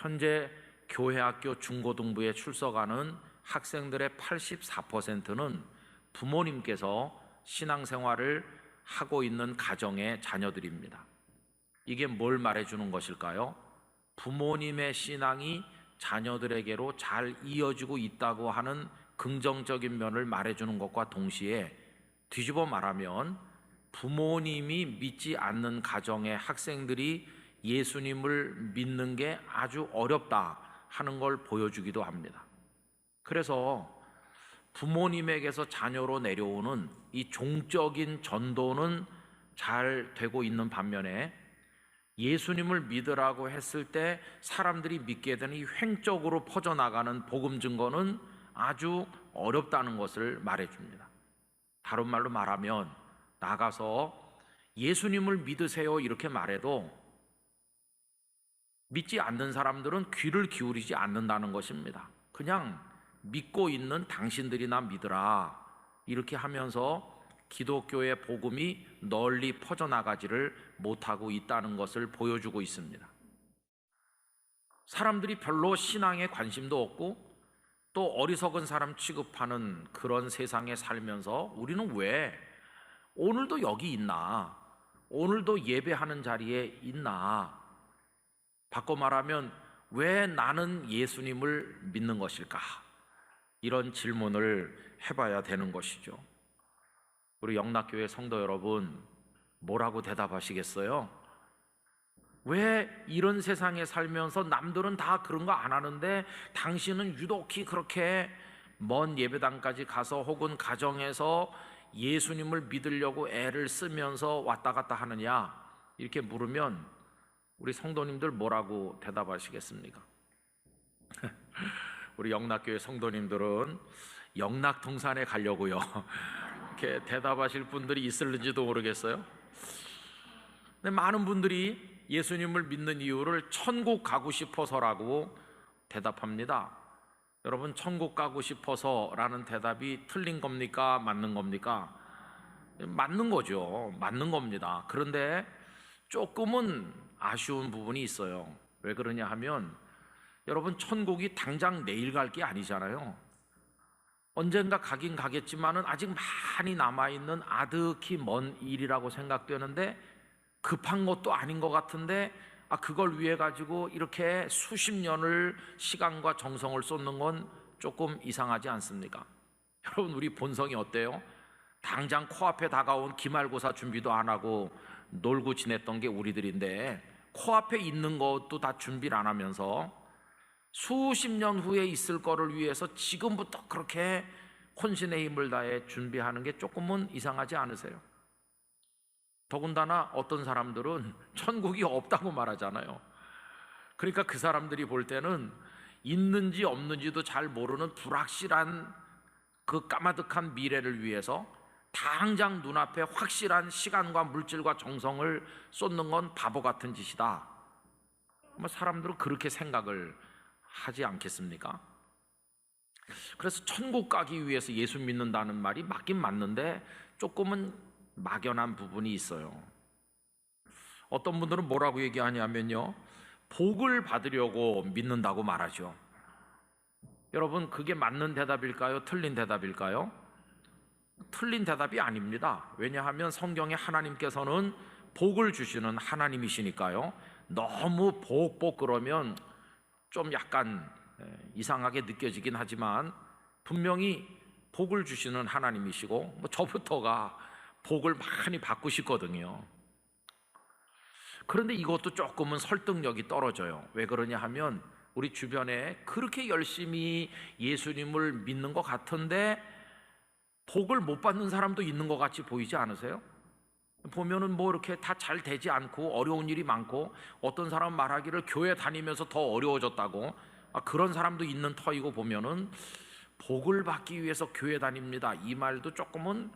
현재 교회학교 중고등부에 출석하는 학생들의 84%는 부모님께서 신앙생활을 하고 있는 가정의 자녀들입니다. 이게 뭘 말해주는 것일까요? 부모님의 신앙이 자녀들에게로 잘 이어지고 있다고 하는 긍정적인 면을 말해주는 것과 동시에 뒤집어 말하면 부모님이 믿지 않는 가정의 학생들이 예수님을 믿는 게 아주 어렵다 하는 걸 보여주기도 합니다. 그래서 부모님에게서 자녀로 내려오는 이 종적인 전도는 잘 되고 있는 반면에 예수님을 믿으라고 했을 때 사람들이 믿게 되는 이 횡적으로 퍼져나가는 복음 증거는 아주 어렵다는 것을 말해줍니다. 다른 말로 말하면 나가서 예수님을 믿으세요 이렇게 말해도 믿지 않는 사람들은 귀를 기울이지 않는다는 것입니다. 그냥 믿고 있는 당신들이나 믿으라 이렇게 하면서 기독교의 복음이 널리 퍼져나가지를 못하고 있다는 것을 보여주고 있습니다. 사람들이 별로 신앙에 관심도 없고 또 어리석은 사람 취급하는 그런 세상에 살면서 우리는 왜 오늘도 여기 있나? 오늘도 예배하는 자리에 있나? 바꿔 말하면 왜 나는 예수님을 믿는 것일까? 이런 질문을 해봐야 되는 것이죠. 우리 영락교회 성도 여러분, 뭐라고 대답하시겠어요? 왜 이런 세상에 살면서 남들은 다 그런 거 안 하는데 당신은 유독히 그렇게 먼 예배당까지 가서 혹은 가정에서 예수님을 믿으려고 애를 쓰면서 왔다 갔다 하느냐? 이렇게 물으면 우리 성도님들 뭐라고 대답하시겠습니까? 우리 영락교회 성도님들은 영락동산에 가려고요 이렇게 대답하실 분들이 있을는지도 모르겠어요. 근데 많은 분들이 예수님을 믿는 이유를 천국 가고 싶어서라고 대답합니다. 여러분, 천국 가고 싶어서라는 대답이 틀린 겁니까? 맞는 겁니까? 맞는 거죠. 맞는 겁니다. 그런데 조금은 아쉬운 부분이 있어요. 왜 그러냐 하면 여러분, 천국이 당장 내일 갈 게 아니잖아요. 언젠가 가긴 가겠지만은 아직 많이 남아있는 아득히 먼 일이라고 생각되는데 급한 것도 아닌 것 같은데 그걸 위해 가지고 이렇게 수십 년을 시간과 정성을 쏟는 건 조금 이상하지 않습니까? 여러분, 우리 본성이 어때요? 당장 코앞에 다가온 기말고사 준비도 안 하고 놀고 지냈던 게 우리들인데 코앞에 있는 것도 다 준비를 안 하면서 수십 년 후에 있을 거를 위해서 지금부터 그렇게 혼신의 힘을 다해 준비하는 게 조금은 이상하지 않으세요? 더군다나 어떤 사람들은 천국이 없다고 말하잖아요. 그러니까 그 사람들이 볼 때는 있는지 없는지도 잘 모르는 불확실한 그 까마득한 미래를 위해서 당장 눈앞에 확실한 시간과 물질과 정성을 쏟는 건 바보 같은 짓이다. 사람들은 그렇게 생각을 하지 않겠습니까? 그래서 천국 가기 위해서 예수 믿는다는 말이 맞긴 맞는데 조금은 막연한 부분이 있어요. 어떤 분들은 뭐라고 얘기하냐면요, 복을 받으려고 믿는다고 말하죠. 여러분, 그게 맞는 대답일까요? 틀린 대답일까요? 틀린 대답이 아닙니다. 왜냐하면 성경에 하나님께서는 복을 주시는 하나님이시니까요. 너무 복 그러면 좀 약간 이상하게 느껴지긴 하지만 분명히 복을 주시는 하나님이시고 저부터가 복을 많이 받고 싶거든요. 그런데 이것도 조금은 설득력이 떨어져요. 왜 그러냐 하면 우리 주변에 그렇게 열심히 예수님을 믿는 것 같은데 복을 못 받는 사람도 있는 것 같이 보이지 않으세요? 보면은 뭐 이렇게 다 잘 되지 않고 어려운 일이 많고 어떤 사람은 말하기를 교회 다니면서 더 어려워졌다고 그런 사람도 있는 터이고 보면은 복을 받기 위해서 교회 다닙니다 이 말도 조금은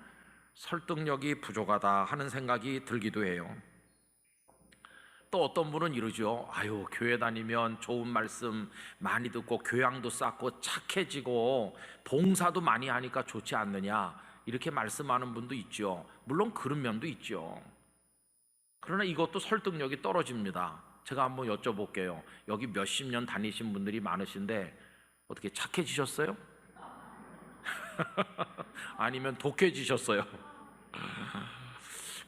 설득력이 부족하다 하는 생각이 들기도 해요. 또 어떤 분은 이러죠. 교회 다니면 좋은 말씀 많이 듣고 교양도 쌓고 착해지고 봉사도 많이 하니까 좋지 않느냐 이렇게 말씀하는 분도 있죠. 물론 그런 면도 있죠. 그러나 이것도 설득력이 떨어집니다. 제가 한번 여쭤볼게요. 여기 몇십 년 다니신 분들이 많으신데 어떻게 착해지셨어요? 아니면 독해지셨어요?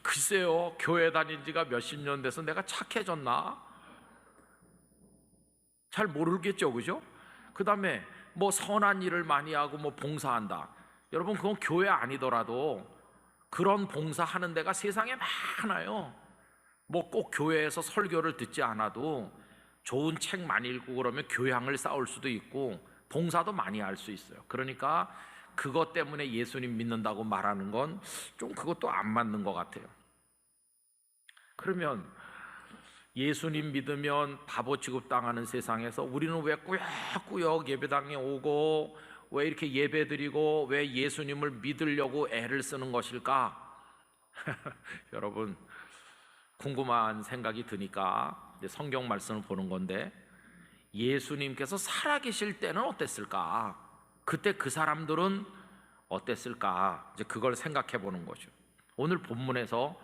글쎄요, 교회 다닌 지가 몇십 년 돼서 내가 착해졌나? 잘 모르겠죠, 그죠? 그 다음에 뭐 선한 일을 많이 하고 뭐 봉사한다. 여러분, 그건 교회 아니더라도 그런 봉사하는 데가 세상에 많아요. 뭐 꼭 교회에서 설교를 듣지 않아도 좋은 책 많이 읽고 그러면 교양을 쌓을 수도 있고 봉사도 많이 할 수 있어요. 그러니까 그것 때문에 예수님 믿는다고 말하는 건 좀 그것도 안 맞는 것 같아요. 그러면 예수님 믿으면 바보 취급당하는 세상에서 우리는 왜 꾸역꾸역 예배당에 오고 왜 이렇게 예배드리고 왜 예수님을 믿으려고 애를 쓰는 것일까? 여러분, 궁금한 생각이 드니까 이제 성경 말씀을 보는 건데, 예수님께서 살아계실 때는 어땠을까? 그때 그 사람들은 어땠을까? 이제 그걸 생각해 보는 거죠. 오늘 본문에서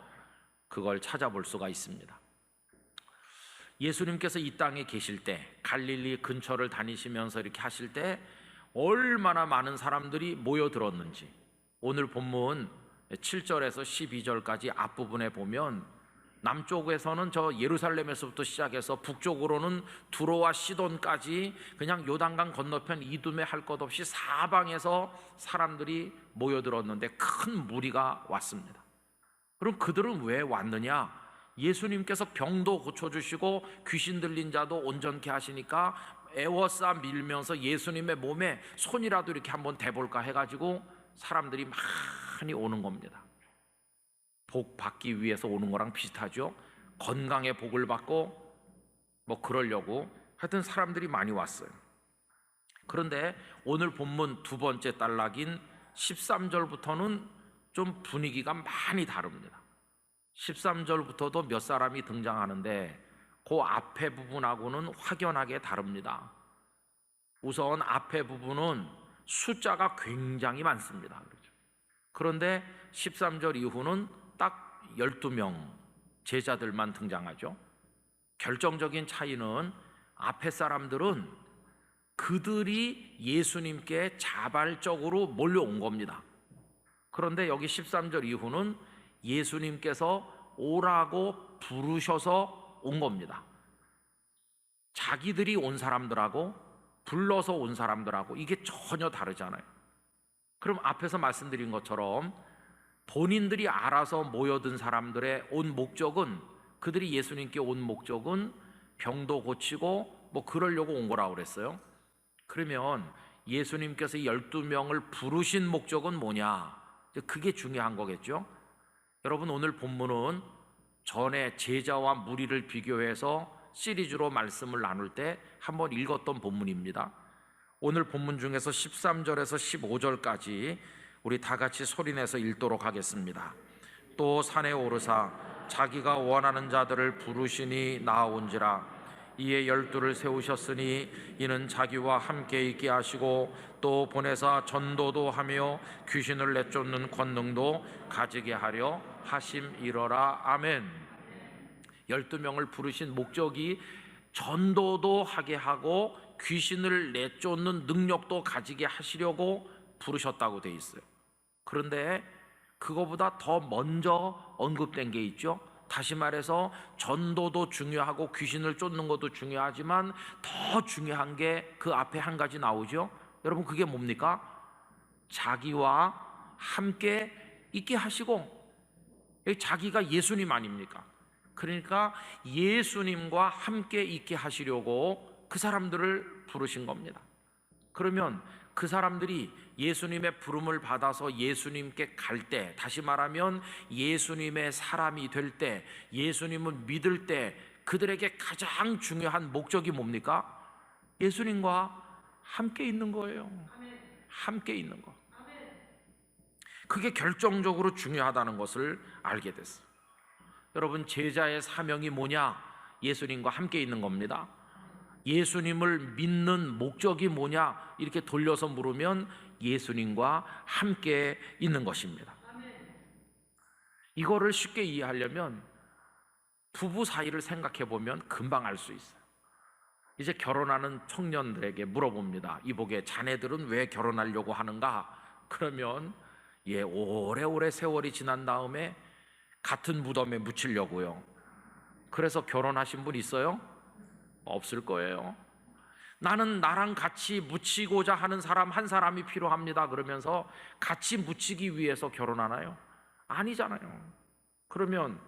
그걸 찾아볼 수가 있습니다. 예수님께서 이 땅에 계실 때, 갈릴리 근처를 다니시면서 이렇게 하실 때 얼마나 많은 사람들이 모여들었는지, 오늘 본문 7절에서 12절까지 앞부분에 보면 남쪽에서는 저 예루살렘에서부터 시작해서 북쪽으로는 두로와 시돈까지 그냥 요단강 건너편 이두메 할 것 없이 사방에서 사람들이 모여들었는데 큰 무리가 왔습니다. 그럼 그들은 왜 왔느냐? 예수님께서 병도 고쳐주시고 귀신 들린 자도 온전케 하시니까 애워싸 밀면서 예수님의 몸에 손이라도 이렇게 한번 대볼까 해가지고 사람들이 많이 오는 겁니다. 복 받기 위해서 오는 거랑 비슷하죠. 건강의 복을 받고 뭐 그러려고 하여튼 사람들이 많이 왔어요. 그런데 오늘 본문 두 번째 단락인 13절부터는 좀 분위기가 많이 다릅니다. 13절부터도 몇 사람이 등장하는데 그 앞에 부분하고는 확연하게 다릅니다. 우선 앞에 부분은 숫자가 굉장히 많습니다. 그런데 13절 이후는 딱 12명 제자들만 등장하죠. 결정적인 차이는 앞에 사람들은 그들이 예수님께 자발적으로 몰려온 겁니다. 그런데 여기 13절 이후는 예수님께서 오라고 부르셔서 온 겁니다. 자기들이 온 사람들하고 불러서 온 사람들하고 이게 전혀 다르잖아요. 그럼 앞에서 말씀드린 것처럼 본인들이 알아서 모여든 사람들의 온 목적은, 그들이 예수님께 온 목적은 병도 고치고 뭐 그러려고 온 거라고 그랬어요. 그러면 예수님께서 12명을 부르신 목적은 뭐냐? 그게 중요한 거겠죠. 여러분, 오늘 본문은 전에 제자와 무리를 비교해서 시리즈로 말씀을 나눌 때 한번 읽었던 본문입니다. 오늘 본문 중에서 13절에서 15절까지 우리 다 같이 소리내서 읽도록 하겠습니다. 또 산에 오르사 자기가 원하는 자들을 부르시니 나아온지라. 이에 12를 세우셨으니 이는 자기와 함께 있게 하시고 또 보내사 전도도 하며 귀신을 내쫓는 권능도 가지게 하려 하심이러라. 아멘. 12명을 부르신 목적이 전도도 하게 하고 귀신을 내쫓는 능력도 가지게 하시려고 부르셨다고 돼 있어요. 그런데 그거보다 더 먼저 언급된 게 있죠. 다시 말해서 전도도 중요하고 귀신을 쫓는 것도 중요하지만 더 중요한 게 그 앞에 한 가지 나오죠. 여러분, 그게 뭡니까? 자기와 함께 있게 하시고, 자기가 예수님 아닙니까? 그러니까 예수님과 함께 있게 하시려고 그 사람들을 부르신 겁니다. 그러면 그 사람들이 예수님의 부름을 받아서 예수님께 갈 때, 다시 말하면 예수님의 사람이 될 때, 예수님을 믿을 때 그들에게 가장 중요한 목적이 뭡니까? 예수님과 함께 있는 거예요. 함께 있는 거. 그게 결정적으로 중요하다는 것을 알게 됐어요. 여러분, 제자의 사명이 뭐냐? 예수님과 함께 있는 겁니다. 예수님을 믿는 목적이 뭐냐? 이렇게 돌려서 물으면 예수님과 함께 있는 것입니다. 이거를 쉽게 이해하려면 부부 사이를 생각해 보면 금방 알 수 있어요. 이제 결혼하는 청년들에게 물어봅니다. 이보게 자네들은 왜 결혼하려고 하는가? 그러면 오래오래 세월이 지난 다음에 같은 무덤에 묻히려고요. 그래서 결혼하신 분 있어요? 없을 거예요. 나는 나랑 같이 묻히고자 하는 사람 한 사람이 필요합니다. 그러면서 같이 묻히기 위해서 결혼하나요? 아니잖아요. 그러면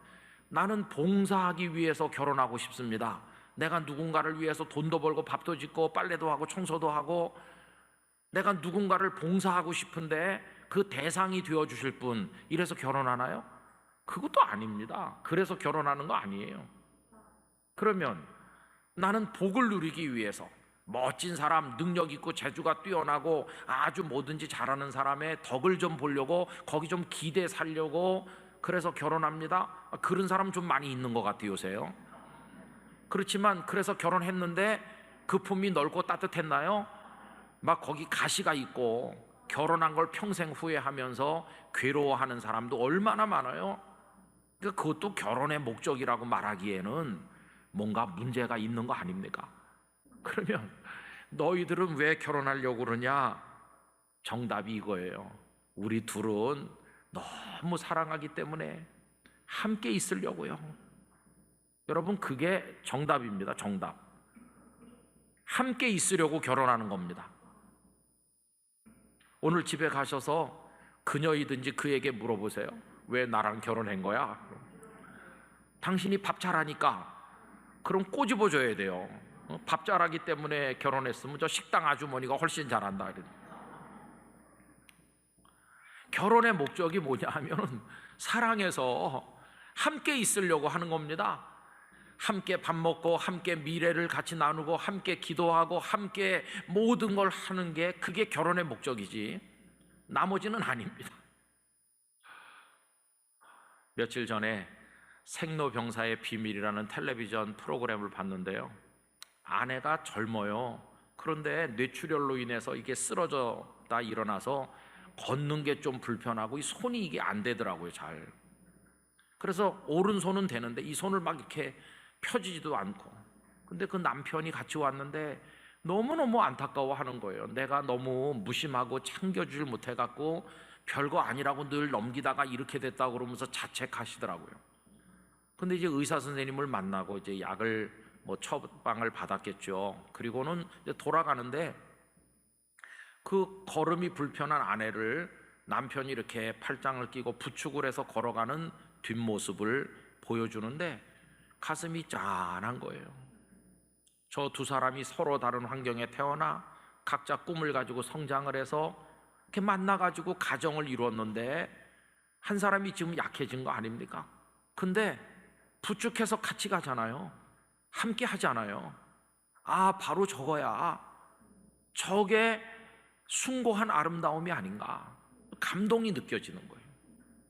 나는 봉사하기 위해서 결혼하고 싶습니다. 내가 누군가를 위해서 돈도 벌고 밥도 짓고 빨래도 하고 청소도 하고 내가 누군가를 봉사하고 싶은데 그 대상이 되어주실 분, 이래서 결혼하나요? 그것도 아닙니다. 그래서 결혼하는 거 아니에요. 그러면 나는 복을 누리기 위해서 멋진 사람, 능력 있고 재주가 뛰어나고 아주 뭐든지 잘하는 사람의 덕을 좀 보려고 거기 좀 기대 살려고 그래서 결혼합니다. 그런 사람 좀 많이 있는 것 같아요, 요새요. 그렇지만 그래서 결혼했는데 그 품이 넓고 따뜻했나요? 막 거기 가시가 있고 결혼한 걸 평생 후회하면서 괴로워하는 사람도 얼마나 많아요. 그러니까 그것도 결혼의 목적이라고 말하기에는 뭔가 문제가 있는 거 아닙니까? 그러면 너희들은 왜 결혼하려고 그러냐? 정답이 이거예요. 우리 둘은 너무 사랑하기 때문에 함께 있으려고요. 여러분, 그게 정답입니다. 정답. 함께 있으려고 결혼하는 겁니다. 오늘 집에 가셔서 그녀이든지 그에게 물어보세요. 왜 나랑 결혼한 거야? 당신이 밥 잘하니까. 그럼 꼬집어줘야 돼요. 밥 잘하기 때문에 결혼했으면 저 식당 아주머니가 훨씬 잘한다. 결혼의 목적이 뭐냐 하면 사랑해서 함께 있으려고 하는 겁니다. 함께 밥 먹고 함께 미래를 같이 나누고 함께 기도하고 함께 모든 걸 하는 게 그게 결혼의 목적이지 나머지는 아닙니다. 며칠 전에 생로병사의 비밀이라는 텔레비전 프로그램을 봤는데요. 아내가 젊어요. 그런데 뇌출혈로 인해서 이게 쓰러졌다 일어나서 걷는 게 좀 불편하고 이 손이 이게 안 되더라고요, 잘. 그래서 오른손은 되는데 이 손을 막 이렇게 펴지지도 않고. 근데 그 남편이 같이 왔는데 너무너무 안타까워하는 거예요. 내가 너무 무심하고 챙겨주질 못해갖고 별거 아니라고 늘 넘기다가 이렇게 됐다고 그러면서 자책하시더라고요. 근데 이제 의사 선생님을 만나고 이제 약을 처방을 받았겠죠. 그리고는 이제 돌아가는데 그 걸음이 불편한 아내를 남편이 이렇게 팔짱을 끼고 부축을 해서 걸어가는 뒷모습을 보여주는데 가슴이 짠한 거예요. 저 두 사람이 서로 다른 환경에 태어나 각자 꿈을 가지고 성장을 해서 이렇게 만나가지고 가정을 이루었는데 한 사람이 지금 약해진 거 아닙니까? 근데 부축해서 같이 가잖아요. 함께 하잖아요. 아, 바로 저거야. 저게 숭고한 아름다움이 아닌가. 감동이 느껴지는 거예요.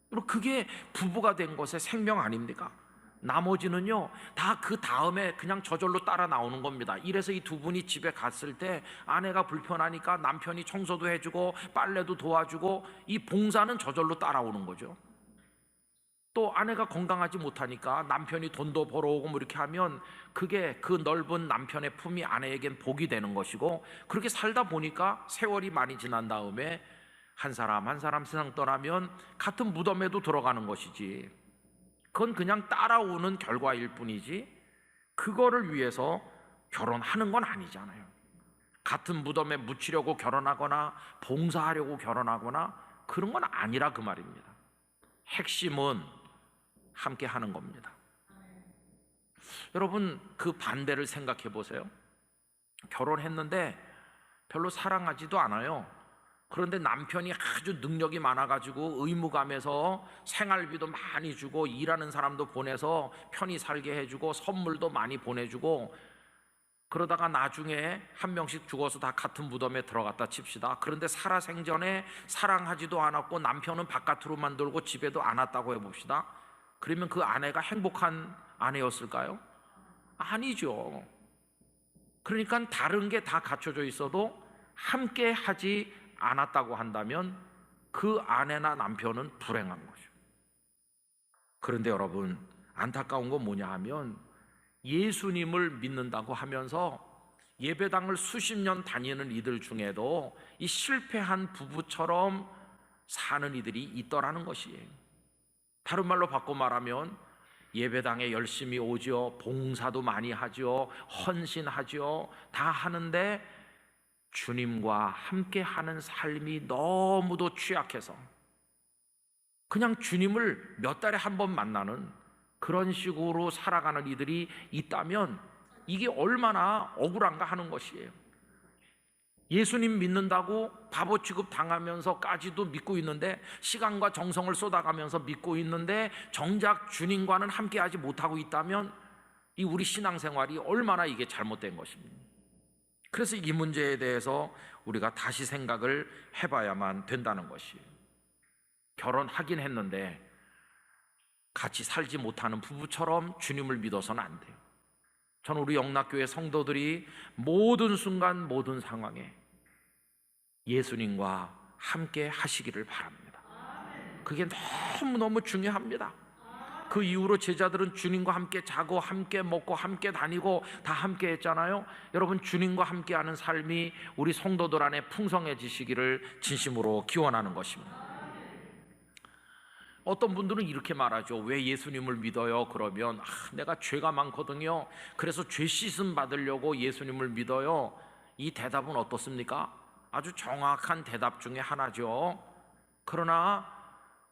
그리고 그게 부부가 된 것의 생명 아닙니까? 나머지는요 다 그 다음에 그냥 저절로 따라 나오는 겁니다. 이래서 이 두 분이 집에 갔을 때 아내가 불편하니까 남편이 청소도 해주고 빨래도 도와주고 이 봉사는 저절로 따라오는 거죠. 또 아내가 건강하지 못하니까 남편이 돈도 벌어오고 뭐 이렇게 하면 그게 그 넓은 남편의 품이 아내에겐 복이 되는 것이고, 그렇게 살다 보니까 세월이 많이 지난 다음에 한 사람 한 사람 세상 떠나면 같은 무덤에도 들어가는 것이지, 그건 그냥 따라오는 결과일 뿐이지 그거를 위해서 결혼하는 건 아니잖아요. 같은 무덤에 묻히려고 결혼하거나 봉사하려고 결혼하거나 그런 건 아니라 그 말입니다. 핵심은 함께 하는 겁니다. 여러분, 그 반대를 생각해 보세요. 결혼했는데 별로 사랑하지도 않아요. 그런데 남편이 아주 능력이 많아가지고 의무감에서 생활비도 많이 주고 일하는 사람도 보내서 편히 살게 해주고 선물도 많이 보내주고, 그러다가 나중에 한 명씩 죽어서 다 같은 무덤에 들어갔다 칩시다. 그런데 살아생전에 사랑하지도 않았고 남편은 바깥으로만 돌고 집에도 안 왔다고 해봅시다. 그러면 그 아내가 행복한 아내였을까요? 아니죠. 그러니까 다른 게 다 갖춰져 있어도 함께 하지 않았다고 한다면 그 아내나 남편은 불행한 거죠. 그런데 여러분, 안타까운 건 뭐냐 하면 예수님을 믿는다고 하면서 예배당을 수십 년 다니는 이들 중에도 이 실패한 부부처럼 사는 이들이 있더라는 것이에요. 다른 말로 바꿔 말하면 예배당에 열심히 오죠, 봉사도 많이 하죠, 헌신하죠, 다 하는데 주님과 함께 하는 삶이 너무도 취약해서 그냥 주님을 몇 달에 한 번 만나는 그런 식으로 살아가는 이들이 있다면 이게 얼마나 억울한가 하는 것이에요. 예수님 믿는다고 바보 취급 당하면서까지도 믿고 있는데, 시간과 정성을 쏟아가면서 믿고 있는데 정작 주님과는 함께하지 못하고 있다면 이 우리 신앙생활이 얼마나 이게 잘못된 것입니다. 그래서 이 문제에 대해서 우리가 다시 생각을 해봐야만 된다는 것이에요. 결혼하긴 했는데 같이 살지 못하는 부부처럼 주님을 믿어서는 안 돼요. 저는 우리 영락교회 성도들이 모든 순간 모든 상황에 예수님과 함께 하시기를 바랍니다. 그게 너무너무 중요합니다. 그 이후로 제자들은 주님과 함께 자고 함께 먹고 함께 다니고 다 함께 했잖아요. 여러분, 주님과 함께하는 삶이 우리 성도들 안에 풍성해지시기를 진심으로 기원하는 것입니다. 어떤 분들은 이렇게 말하죠. 왜 예수님을 믿어요? 그러면 내가 죄가 많거든요, 그래서 죄 씻음 받으려고 예수님을 믿어요. 이 대답은 어떻습니까? 아주 정확한 대답 중에 하나죠. 그러나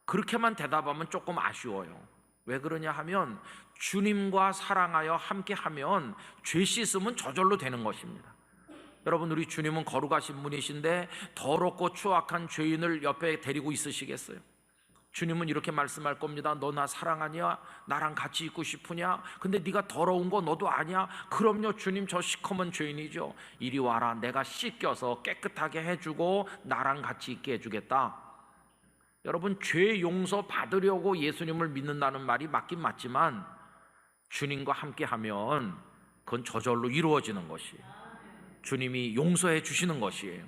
그렇게만 대답하면 조금 아쉬워요. 왜 그러냐 하면 주님과 사랑하여 함께하면 죄 씻음은 저절로 되는 것입니다. 여러분, 우리 주님은 거룩하신 분이신데 더럽고 추악한 죄인을 옆에 데리고 있으시겠어요? 주님은 이렇게 말씀할 겁니다. 너 나 사랑하냐? 나랑 같이 있고 싶으냐? 근데 네가 더러운 거 너도 아냐? 그럼요, 주님, 저 시커먼 죄인이죠. 이리 와라, 내가 씻겨서 깨끗하게 해주고 나랑 같이 있게 해주겠다. 여러분, 죄 용서 받으려고 예수님을 믿는다는 말이 맞긴 맞지만 주님과 함께하면 그건 저절로 이루어지는 것이에요. 주님이 용서해 주시는 것이에요.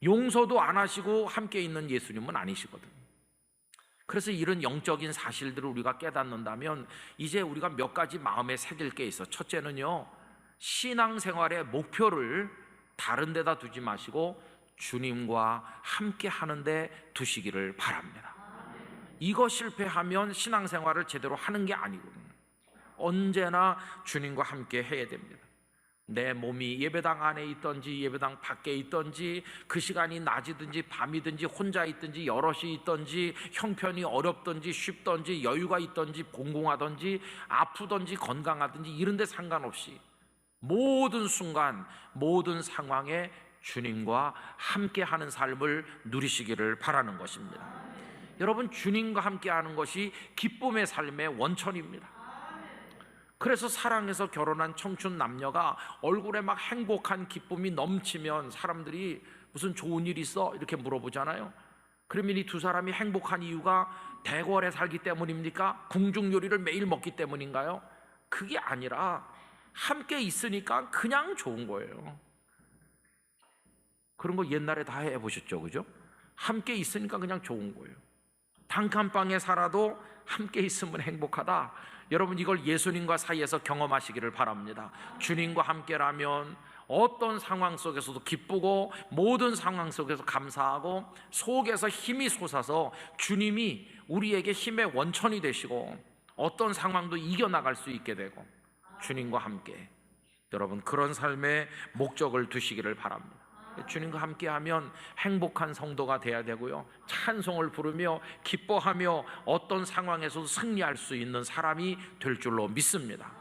용서도 안 하시고 함께 있는 예수님은 아니시거든요. 그래서 이런 영적인 사실들을 우리가 깨닫는다면 이제 우리가 몇 가지 마음에 새길 게 있어. 첫째는요, 신앙생활의 목표를 다른 데다 두지 마시고 주님과 함께 하는데 두시기를 바랍니다. 이거 실패하면 신앙생활을 제대로 하는 게 아니거든요. 언제나 주님과 함께 해야 됩니다. 내 몸이 예배당 안에 있든지 예배당 밖에 있든지, 그 시간이 낮이든지 밤이든지 혼자 있든지 여럿이 있든지, 형편이 어렵든지 쉽든지 여유가 있든지 공공하든지 아프든지 건강하든지 이런 데 상관없이 모든 순간 모든 상황에 주님과 함께하는 삶을 누리시기를 바라는 것입니다. 여러분, 주님과 함께하는 것이 기쁨의 삶의 원천입니다. 그래서 사랑해서 결혼한 청춘 남녀가 얼굴에 막 행복한 기쁨이 넘치면 사람들이 무슨 좋은 일 있어? 이렇게 물어보잖아요. 그러면 이 두 사람이 행복한 이유가 대궐에 살기 때문입니까? 궁중 요리를 매일 먹기 때문인가요? 그게 아니라 함께 있으니까 그냥 좋은 거예요. 그런 거 옛날에 다 해보셨죠, 그죠? 함께 있으니까 그냥 좋은 거예요. 단칸방에 살아도 함께 있으면 행복하다. 여러분, 이걸 예수님과 사이에서 경험하시기를 바랍니다. 주님과 함께라면 어떤 상황 속에서도 기쁘고 모든 상황 속에서 감사하고 속에서 힘이 솟아서 주님이 우리에게 힘의 원천이 되시고 어떤 상황도 이겨나갈 수 있게 되고, 주님과 함께, 여러분, 그런 삶의 목적을 두시기를 바랍니다. 주님과 함께하면 행복한 성도가 돼야 되고요, 찬송을 부르며 기뻐하며 어떤 상황에서도 승리할 수 있는 사람이 될 줄로 믿습니다.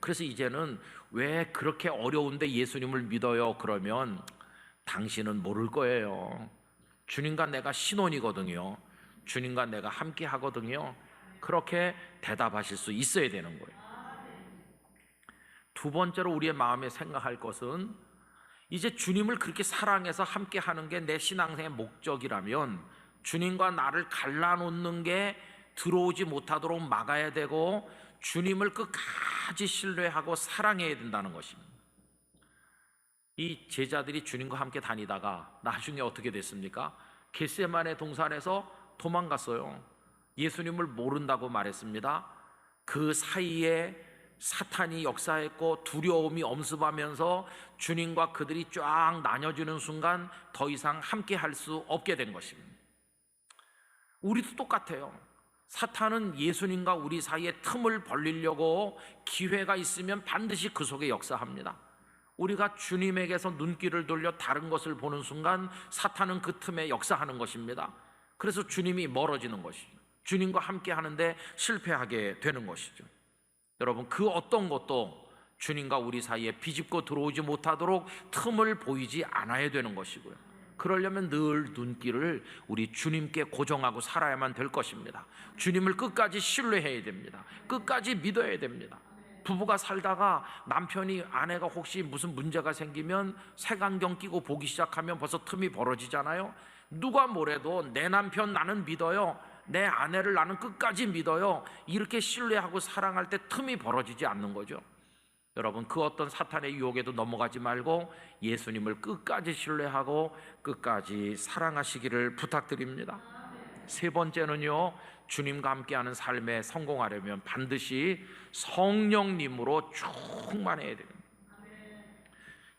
그래서 이제는 왜 그렇게 어려운데 예수님을 믿어요? 그러면 당신은 모를 거예요. 주님과 내가 신혼이거든요. 주님과 내가 함께 하거든요. 그렇게 대답하실 수 있어야 되는 거예요. 두 번째로 우리의 마음에 생각할 것은, 이제 주님을 그렇게 사랑해서 함께 하는 게 내 신앙생의 목적이라면 주님과 나를 갈라놓는 게 들어오지 못하도록 막아야 되고 주님을 끝까지 신뢰하고 사랑해야 된다는 것입니다. 이 제자들이 주님과 함께 다니다가 나중에 어떻게 됐습니까? 겟세마네 동산에서 도망갔어요. 예수님을 모른다고 말했습니다. 그 사이에 사탄이 역사했고 두려움이 엄습하면서 주님과 그들이 쫙 나뉘어지는 순간 더 이상 함께 할 수 없게 된 것입니다. 우리도 똑같아요. 사탄은 예수님과 우리 사이에 틈을 벌리려고 기회가 있으면 반드시 그 속에 역사합니다. 우리가 주님에게서 눈길을 돌려 다른 것을 보는 순간 사탄은 그 틈에 역사하는 것입니다. 그래서 주님이 멀어지는 것이죠. 주님과 함께 하는데 실패하게 되는 것이죠. 여러분, 그 어떤 것도 주님과 우리 사이에 비집고 들어오지 못하도록 틈을 보이지 않아야 되는 것이고요. 그러려면 늘 눈길을 우리 주님께 고정하고 살아야만 될 것입니다. 주님을 끝까지 신뢰해야 됩니다. 끝까지 믿어야 됩니다. 부부가 살다가 남편이 아내가 혹시 무슨 문제가 생기면 색안경 끼고 보기 시작하면 벌써 틈이 벌어지잖아요. 누가 뭐래도 내 남편 나는 믿어요, 내 아내를 나는 끝까지 믿어요, 이렇게 신뢰하고 사랑할 때 틈이 벌어지지 않는 거죠. 여러분, 그 어떤 사탄의 유혹에도 넘어가지 말고 예수님을 끝까지 신뢰하고 끝까지 사랑하시기를 부탁드립니다. 세 번째는요, 주님과 함께하는 삶에 성공하려면 반드시 성령님으로 충만해야 됩니다.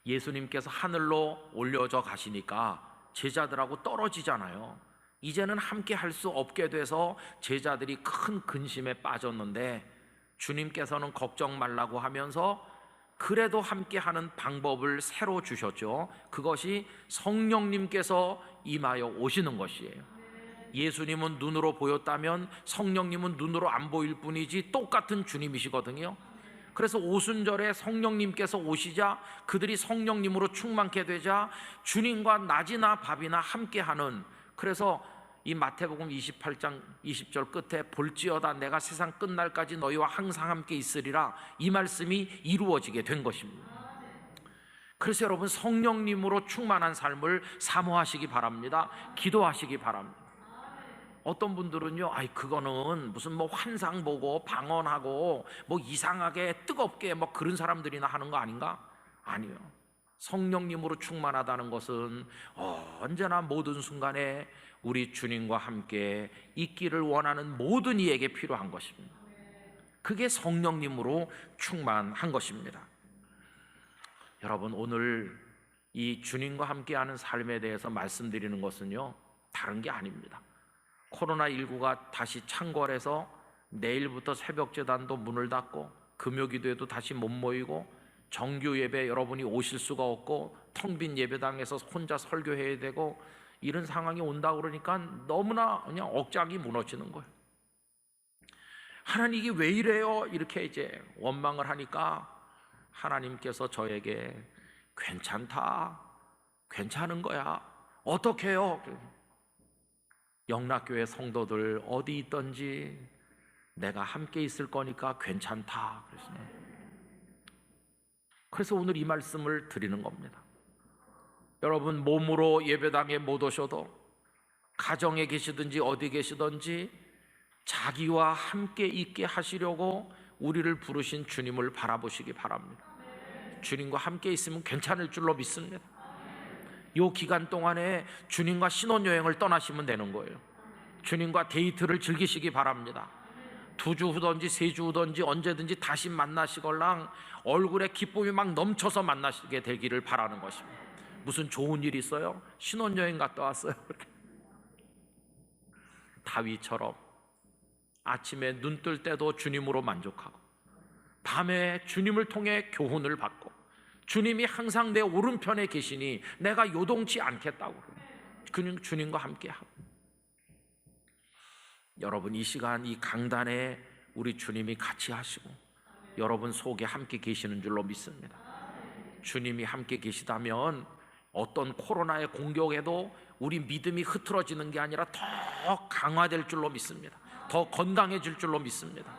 예수님께서 하늘로 올려져 가시니까 제자들하고 떨어지잖아요. 이제는 함께 할 수 없게 돼서 제자들이 큰 근심에 빠졌는데 주님께서는 걱정 말라고 하면서 그래도 함께하는 방법을 새로 주셨죠. 그것이 성령님께서 임하여 오시는 것이에요. 예수님은 눈으로 보였다면 성령님은 눈으로 안 보일 뿐이지 똑같은 주님이시거든요. 그래서 오순절에 성령님께서 오시자 그들이 성령님으로 충만케 되자 주님과 낮이나 밥이나 함께하는, 그래서 이 마태복음 28장 20절 끝에 볼지어다 내가 세상 끝날까지 너희와 항상 함께 있으리라, 이 말씀이 이루어지게 된 것입니다. 그래서 여러분, 성령님으로 충만한 삶을 사모하시기 바랍니다. 기도하시기 바랍니다. 어떤 분들은요, 아이 그거는 무슨 뭐 환상 보고 방언하고 뭐 이상하게 뜨겁게 뭐 그런 사람들이나 하는 거 아닌가? 아니요. 성령님으로 충만하다는 것은 언제나 모든 순간에 우리 주님과 함께 있기를 원하는 모든 이에게 필요한 것입니다. 그게 성령님으로 충만한 것입니다. 여러분, 오늘 이 주님과 함께하는 삶에 대해서 말씀드리는 것은요, 다른 게 아닙니다. 코로나19가 다시 창궐해서 내일부터 새벽제단도 문을 닫고 금요기도에도 다시 못 모이고 정규 예배 여러분이 오실 수가 없고 텅 빈 예배당에서 혼자 설교해야 되고 이런 상황이 온다 그러니까 너무나 그냥 억장이 무너지는 거예요. 하나님 이게 왜 이래요? 이렇게 이제 원망을 하니까 하나님께서 저에게 괜찮다, 괜찮은 거야, 어떻게 해요? 영락교회 성도들 어디 있던지 내가 함께 있을 거니까 괜찮다. 그래서 오늘 이 말씀을 드리는 겁니다. 여러분, 몸으로 예배당에 못 오셔도 가정에 계시든지 어디 계시든지 자기와 함께 있게 하시려고 우리를 부르신 주님을 바라보시기 바랍니다. 주님과 함께 있으면 괜찮을 줄로 믿습니다. 이 기간 동안에 주님과 신혼여행을 떠나시면 되는 거예요. 주님과 데이트를 즐기시기 바랍니다. 2주 후든지 3주 후든지 언제든지 다시 만나시걸랑 얼굴에 기쁨이 막 넘쳐서 만나시게 되기를 바라는 것입니다. 무슨 좋은 일 있어요? 신혼여행 갔다 왔어요. 다윗처럼 아침에 눈 뜰 때도 주님으로 만족하고 밤에 주님을 통해 교훈을 받고 주님이 항상 내 오른편에 계시니 내가 요동치 않겠다고 주님과 함께하고. 여러분, 이 시간 이 강단에 우리 주님이 같이 하시고 여러분 속에 함께 계시는 줄로 믿습니다. 주님이 함께 계시다면 어떤 코로나의 공격에도 우리 믿음이 흐트러지는 게 아니라 더 강화될 줄로 믿습니다. 더 건강해질 줄로 믿습니다.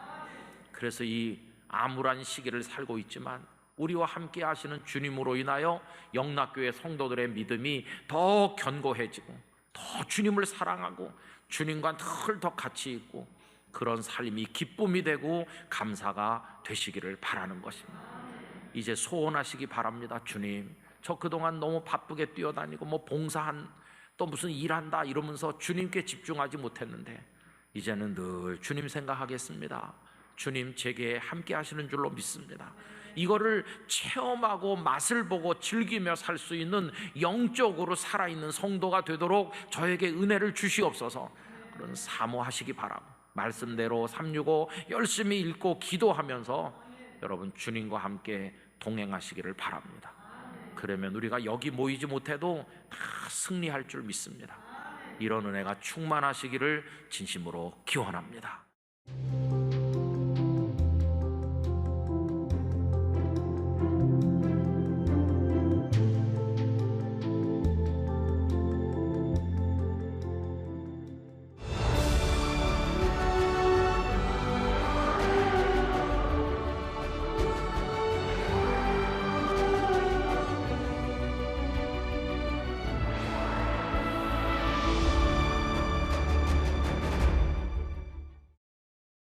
그래서 이 암울한 시기를 살고 있지만 우리와 함께 하시는 주님으로 인하여 영락교회 성도들의 믿음이 더 견고해지고 더 주님을 사랑하고 주님과 늘 더 같이 있고 그런 삶이 기쁨이 되고 감사가 되시기를 바라는 것입니다. 이제 소원하시기 바랍니다. 주님, 저 그동안 너무 바쁘게 뛰어다니고 뭐 봉사한 또 무슨 일한다 이러면서 주님께 집중하지 못했는데 이제는 늘 주님 생각하겠습니다. 주님 제게 함께 하시는 줄로 믿습니다. 이거를 체험하고 맛을 보고 즐기며 살 수 있는 영적으로 살아있는 성도가 되도록 저에게 은혜를 주시옵소서. 그런 사모하시기 바랍니다. 말씀대로 365 열심히 읽고 기도하면서 여러분 주님과 함께 동행하시기를 바랍니다. 그러면 우리가 여기 모이지 못해도 다 승리할 줄 믿습니다. 이런 은혜가 충만하시기를 진심으로 기원합니다.